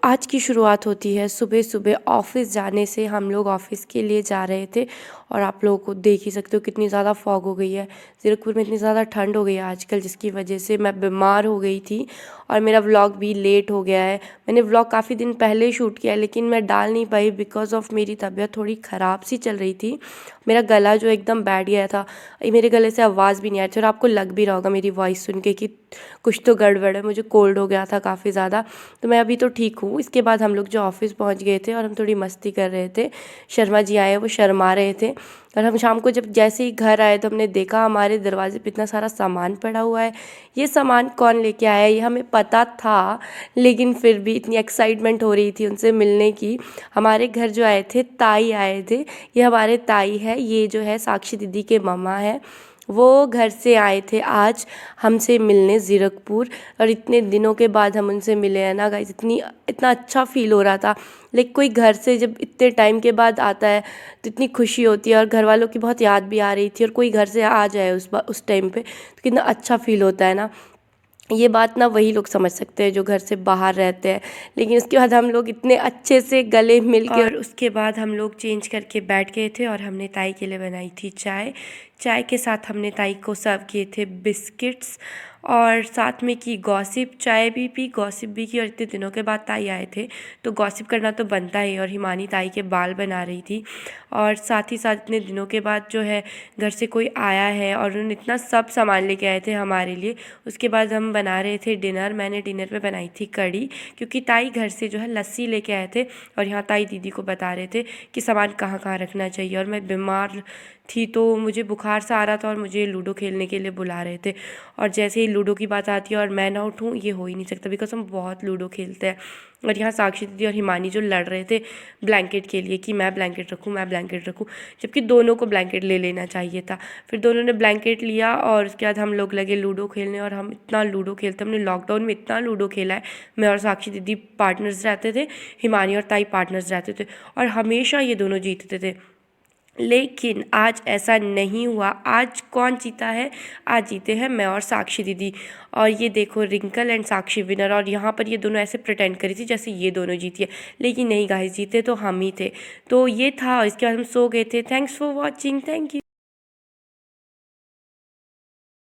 आज की शुरुआत होती है सुबह सुबह ऑफ़िस जाने से। हम लोग ऑफ़िस के लिए जा रहे थे और आप लोगों को देख ही सकते हो कितनी ज़्यादा फॉग हो गई है। ज़ीरकपुर में इतनी ज़्यादा ठंड हो गई है आजकल, जिसकी वजह से मैं बीमार हो गई थी और मेरा व्लॉग भी लेट हो गया है। मैंने व्लॉग काफ़ी दिन पहले शूट किया है, लेकिन मैं डाल नहीं पाई बिकॉज़ ऑफ़ मेरी तबीयत थोड़ी ख़राब सी चल रही थी। मेरा गला जो एकदम बैठ गया था, मेरे गले से आवाज़ भी नहीं आ रही थी और आपको लग भी रहा होगा मेरी वॉइस सुन के कि कुछ तो गड़बड़ है। मुझे कोल्ड हो गया था काफ़ी ज़्यादा, तो मैं अभी तो ठीक हूँ। इसके बाद हम लोग जो ऑफ़िस पहुँच गए थे और हम थोड़ी मस्ती कर रहे थे। शर्मा जी आए, वो शर्मा रहे थे और हम शाम को जब जैसे ही घर आए तो हमने देखा हमारे दरवाजे पे इतना सारा सामान पड़ा हुआ है। ये सामान कौन लेके आया है ये हमें पता था, लेकिन फिर भी इतनी एक्साइटमेंट हो रही थी उनसे मिलने की। हमारे घर जो आए थे ताई आए थे, ये हमारे ताई है, ये जो है साक्षी दीदी के मम्मा है। वो घर से आए थे आज हमसे मिलने ज़ीरकपुर, और इतने दिनों के बाद हम उनसे मिले हैं ना गाइस, इतना अच्छा फ़ील हो रहा था। लेकिन कोई घर से जब इतने टाइम के बाद आता है तो इतनी खुशी होती है और घर वालों की बहुत याद भी आ रही थी, और कोई घर से आ जाए उस टाइम पे तो कितना अच्छा फ़ील होता है ना। ये बात ना वही लोग समझ सकते हैं जो घर से बाहर रहते हैं। लेकिन उसके बाद हम लोग इतने अच्छे से गले मिल के, और उसके बाद हम लोग चेंज करके बैठ गए थे और हमने ताई के लिए बनाई थी चाय। चाय के साथ हमने ताई को सर्व किए थे बिस्किट्स, और साथ में की गॉसिप। चाय भी पी, गॉसिप भी की, और इतने दिनों के बाद ताई आए थे तो गॉसिप करना तो बनता ही। और हिमानी ताई के बाल बना रही थी, और साथ ही साथ इतने दिनों के बाद जो है घर से कोई आया है और उन्होंने इतना सब सामान लेके आए थे हमारे लिए। उसके बाद हम बना रहे थे डिनर। मैंने डिनर में बनाई थी कढ़ी, क्योंकि ताई घर से जो है लस्सी लेके आए थे और यहाँ ताई दीदी को बता रहे थे कि सामान कहाँ कहाँ रखना चाहिए। और मैं बीमार थी तो मुझे बुखार सा आ रहा था और मुझे लूडो खेलने के लिए बुला रहे थे, और जैसे ही लूडो की बात आती है और मैं ना उठूँ, ये हो ही नहीं सकता बिकॉज हम बहुत लूडो खेलते हैं। और यहाँ साक्षी दीदी और हिमानी जो लड़ रहे थे ब्लैंकेट के लिए कि मैं ब्लैंकेट रखूँ, मैं ब्लैंकेट रखूँ, जबकि दोनों को ब्लैंकेट ले लेना चाहिए था। फिर दोनों ने ब्लैंकेट लिया और उसके बाद हम लोग लगे लूडो खेलने, और हम इतना लूडो खेलते, हमने लॉकडाउन में इतना लूडो खेला है। मैं और साक्षी दीदी पार्टनर्स रहते थे, हिमानी और ताई पार्टनर्स रहते थे, और हमेशा ये दोनों जीतते थे। लेकिन आज ऐसा नहीं हुआ। आज कौन जीता है? आज जीते हैं मैं और साक्षी दीदी। और ये देखो रिंकल एंड साक्षी विनर, और यहाँ पर ये दोनों ऐसे प्रिटेंड करी थी जैसे ये दोनों जीती है, लेकिन नहीं गाइस, जीते तो हम ही थे। तो ये था, और इसके बाद हम सो गए थे। Thanks for watching, thank you.